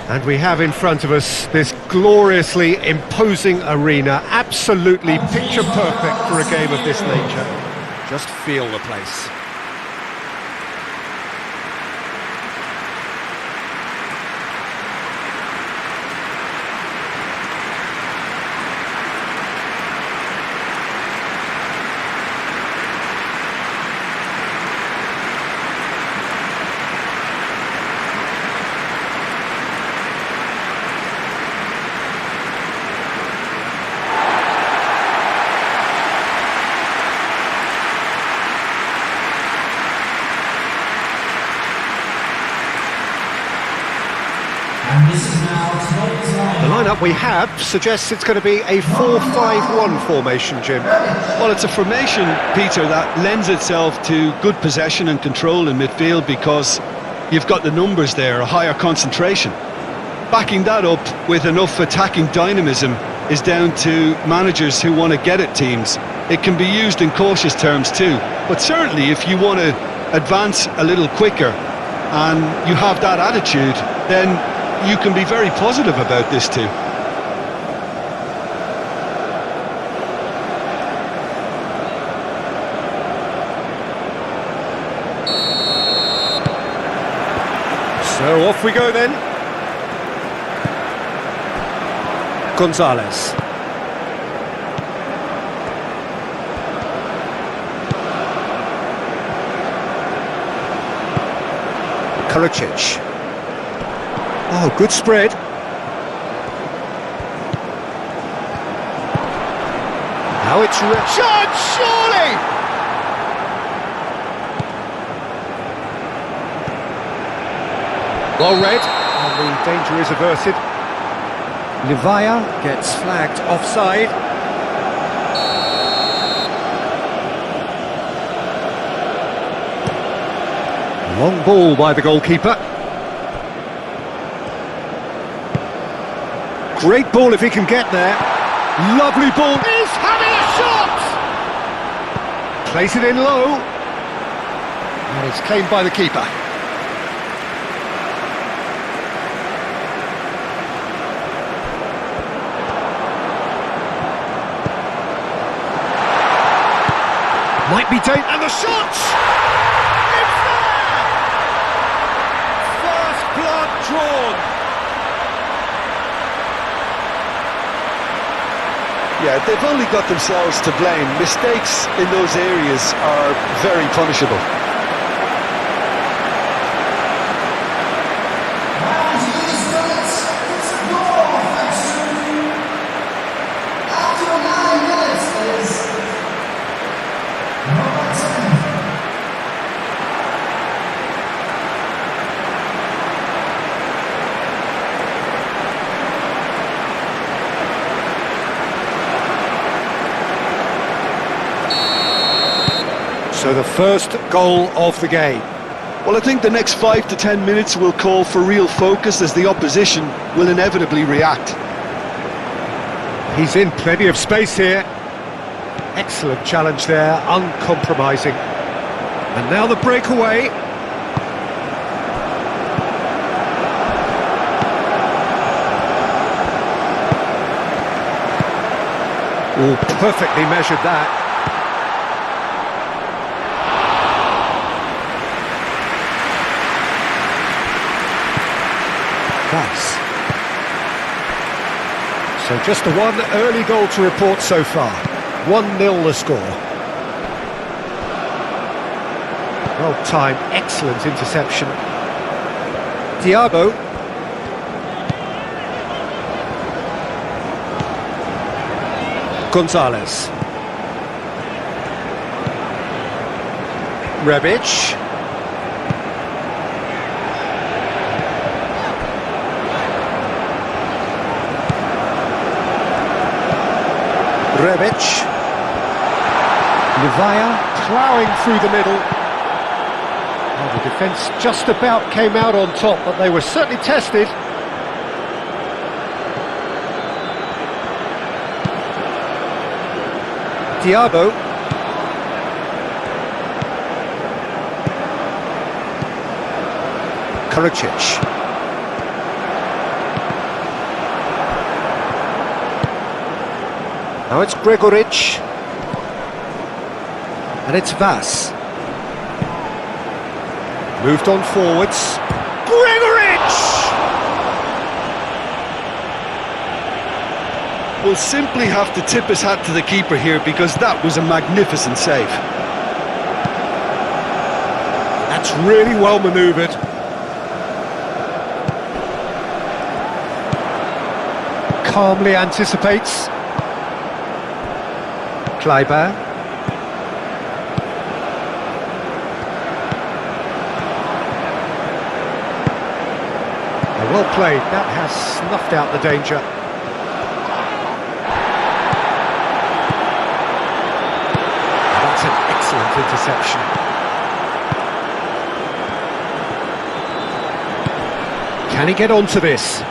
And we have in front of us this gloriously imposing arena, absolutely picture perfect for a game of this nature. Just feel the place. The lineup we have suggests it's going to be a 4-5-1 formation, Jim. Well, it's a formation, Peter, that lends itself to good possession and control in midfield because you've got the numbers there, a higher concentration. Backing that up with enough attacking dynamism is down to managers who want to get at teams. It can be used in cautious terms too, but certainly if you want to advance a little quicker and you have that attitude, then you can be very positive about this too. So off we go then. Gonzalez. Karicic. Oh, good spread. Now it's shot, surely! Well read, and the danger is averted. Livaya gets flagged offside. Long ball by the goalkeeper. Great ball if he can get there. Lovely ball. He's having a shot! Place it in low. And it's claimed by the keeper. Might be taken. And the shot! It's there! First blood drawn. Yeah, they've only got themselves to blame. Mistakes in those areas are very punishable. So the first goal of the game. Well, I think the next 5 to 10 minutes will call for real focus as the opposition will inevitably react. He's in plenty of space here. Excellent challenge there, uncompromising. And now the breakaway. Oh, perfectly measured that. Nice. So just the one early goal to report so far. 1-0 the score. Well timed, excellent interception. Diabo. Gonzalez. Rebic. Rebic. Livaya ploughing through the middle. Well, the defence just about came out on top, but they were certainly tested. Diabo. Karicic. Now it's Gregoric. And it's Vas. Moved on forwards. Gregoric! Will simply have to tip his hat to the keeper here because that was a magnificent save. That's really well manoeuvred. Calmly anticipates. Kleiber. Well played. That has snuffed out the danger. That's an excellent interception. Can he get onto this?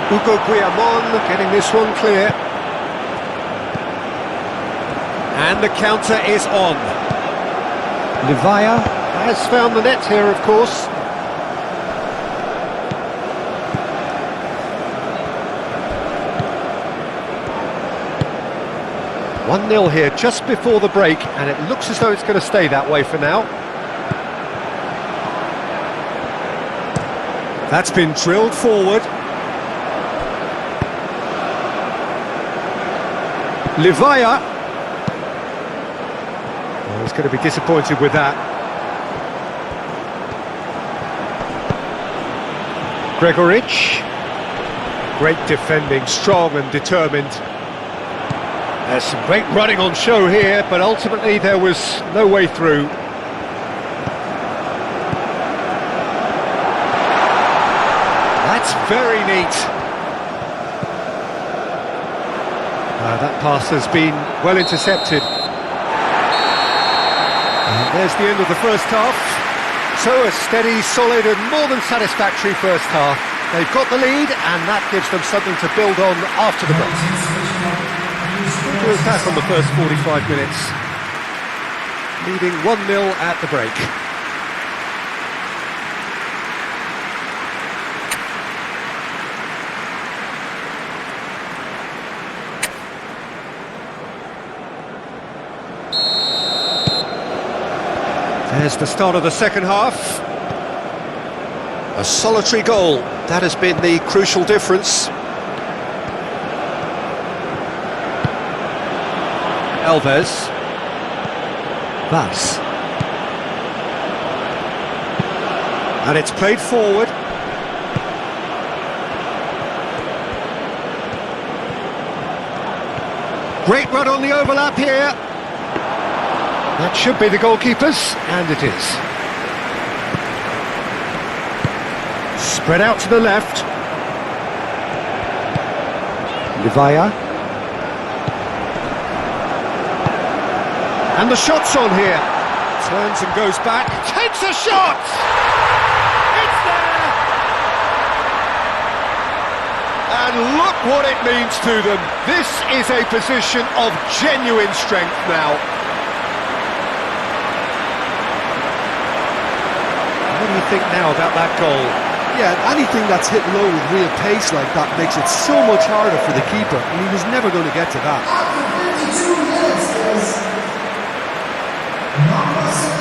Hugo Guillamon getting this one clear. And the counter is on. Livaya has found the net here, of course. "1-0 here just before the break, and it looks as though it's going to stay that way for now. That's been drilled forward. Livaya. Oh, he's going to be disappointed with that. Gregoric. Great defending, strong and determined. There's some great running on show here, but ultimately there was no way through. That's very neat. That pass has been well intercepted. And there's the end of the first half. So a steady, solid and more than satisfactory first half. They've got the lead and that gives them something to build on after the break. To attack on the first 45 minutes. Leading 1-0 at the break. There's the start of the second half. A solitary goal, that has been the crucial difference. Alves. Vas. And it's played forward. Great run on the overlap here. That should be the goalkeeper's, and it is. Spread out to the left. Livaya. And the shot's on here. Turns and goes back. Takes a shot! It's there! And look what it means to them. This is a position of genuine strength now. What do you think now about that goal? Yeah, anything that's hit low with real pace like that makes it so much harder for the keeper, and he was never going to get to that. After 52 minutes, there's number 17.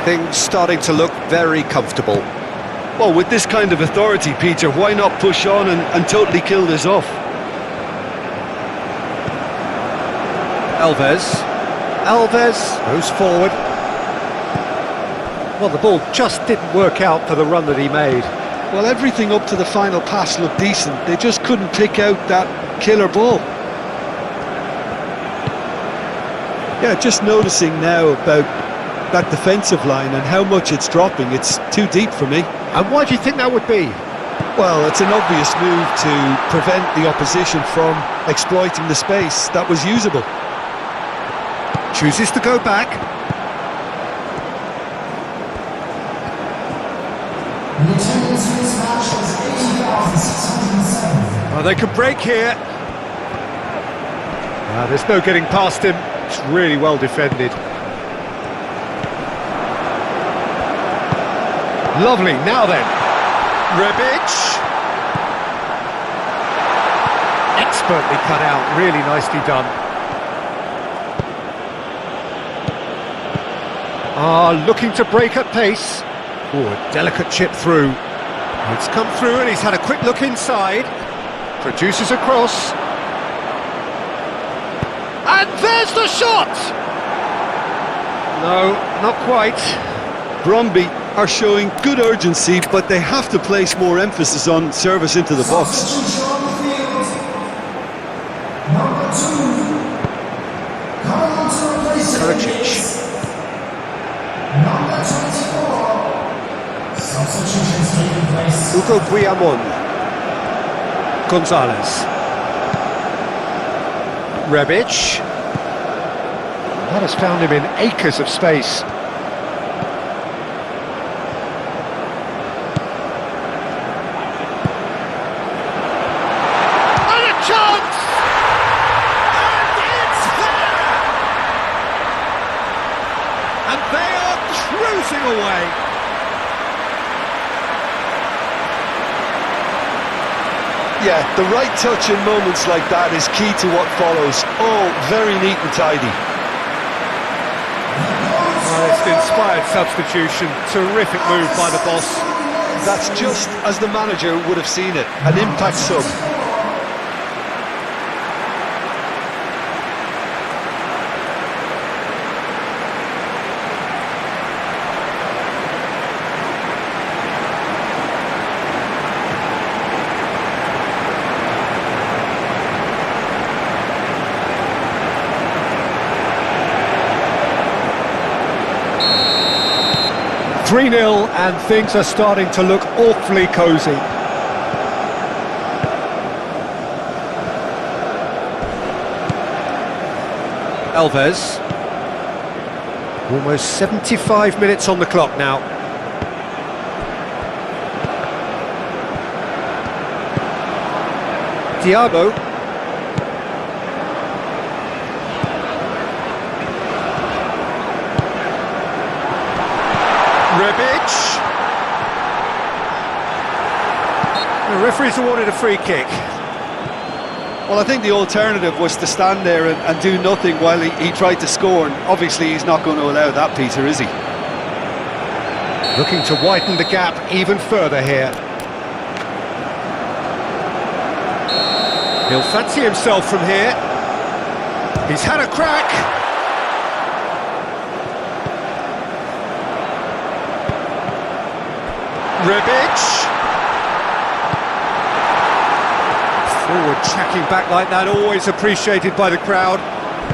Things starting to look very comfortable. Well, with this kind of authority, Peter, why not push on and totally kill this off? Alves goes forward. Well, the ball just didn't work out for the run that he made. Well, everything up to the final pass looked decent. They just couldn't pick out that killer ball. Yeah, just noticing now about that defensive line and how much it's dropping. It's too deep for me. And why do you think that would be? Well, it's an obvious move to prevent the opposition from exploiting the space that was usable. Chooses to go back. The attendance for this match is 80,607. Well, they could break here. There's no getting past him. It's really well defended. Lovely, now then. Rebic. Expertly cut out, really nicely done. Looking to break at pace. Oh, a delicate chip through. It's come through and he's had a quick look inside. Produces a cross. And there's the shot! No, not quite. Brondby are showing good urgency, but they have to place more emphasis on service into the box. Substitution on the field. Number 2. Coming on to replace Karacic. Number 24. Substitutions taking place. Hugo Guillamon. Gonzalez. Rebic. That has found him in acres of space. And a chance! And it's there! And they are cruising away. Yeah, the right touch in moments like that is key to what follows. Oh, very neat and tidy. Well, it's an inspired substitution. Terrific move by the boss. That's just as the manager would have seen it, an impact sub. 3-0 and things are starting to look awfully cosy. Alves. Almost 75 minutes on the clock now. Thiago. Rebic. The referee's awarded a free kick. Well, I think the alternative was to stand there and do nothing while he tried to score, and obviously he's not going to allow that, Peter, is he? Looking to widen the gap even further here. He'll fancy himself from here. He's had a crack. Rebic. Forward checking back like that, always appreciated by the crowd.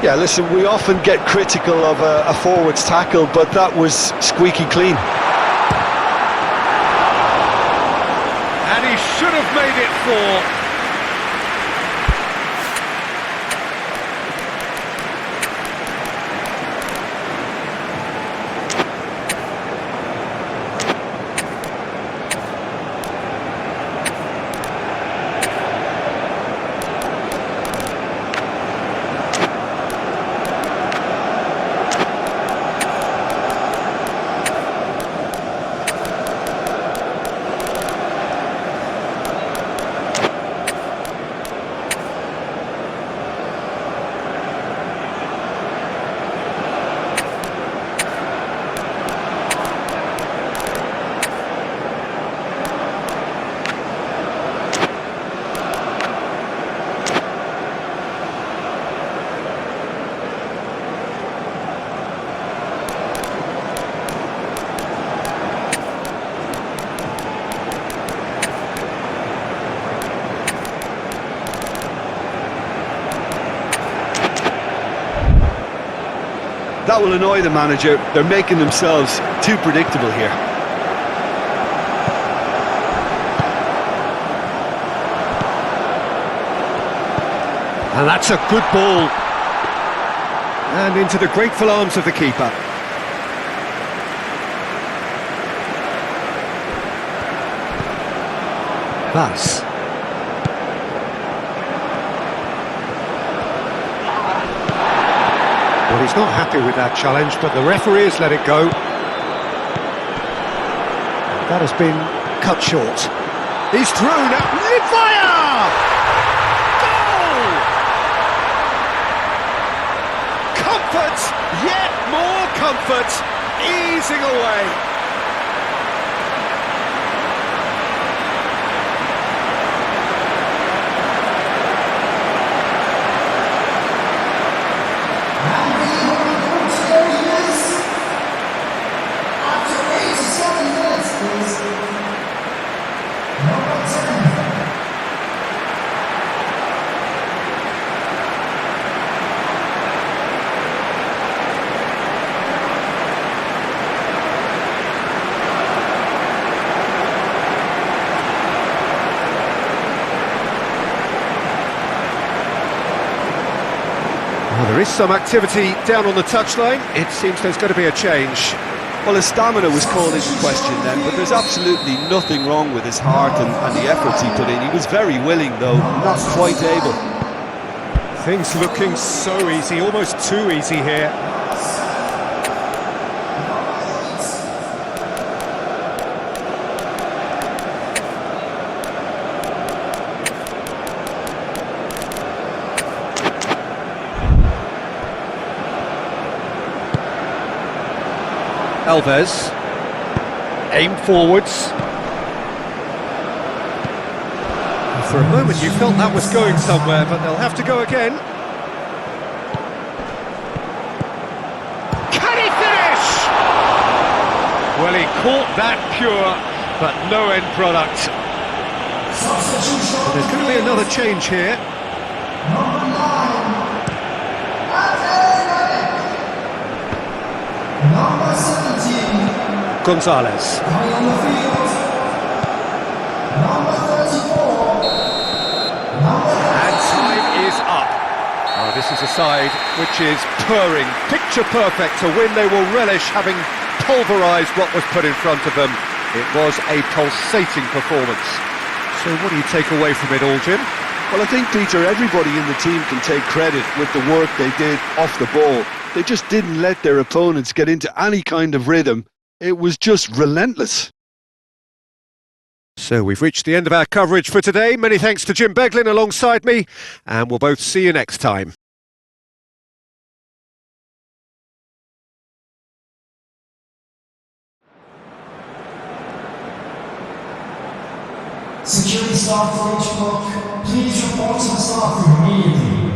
Yeah, listen, we often get critical of a forward's tackle, but that was squeaky clean. And he should have made it 4. That will annoy the manager. They're making themselves too predictable here. And that's a good ball. And into the grateful arms of the keeper. Pass. Well, he's not happy with that challenge, but the referee has let it go. That has been cut short. He's through now. Fire! Goal! Comfort! Yet more comfort! Easing away. Well, there is some activity down on the touchline. It seems there's going to be a change. Well, his stamina was called into question then, but there's absolutely nothing wrong with his heart and the efforts he put in. He was very willing, though, not quite able. Things looking so easy, almost too easy here. Alves, aim forwards. For a moment you felt that was going somewhere, but they'll have to go again. Can he finish? Well, he caught that pure, but no end product. There's going to be another change here. Number 17. Gonzalez. Coming on the field. Number 34. And time is up. Oh, this is a side which is purring, picture perfect to win. They will relish having pulverised what was put in front of them. It was a pulsating performance. So what do you take away from it all, Jim? Well, I think, Peter, everybody in the team can take credit with the work they did off the ball. They just didn't let their opponents get into any kind of rhythm. It was just relentless. So we've reached the end of our coverage for today. Many thanks to Jim Beglin alongside me, and we'll both see you next time. Security staff for each block, please report to the staff room immediately.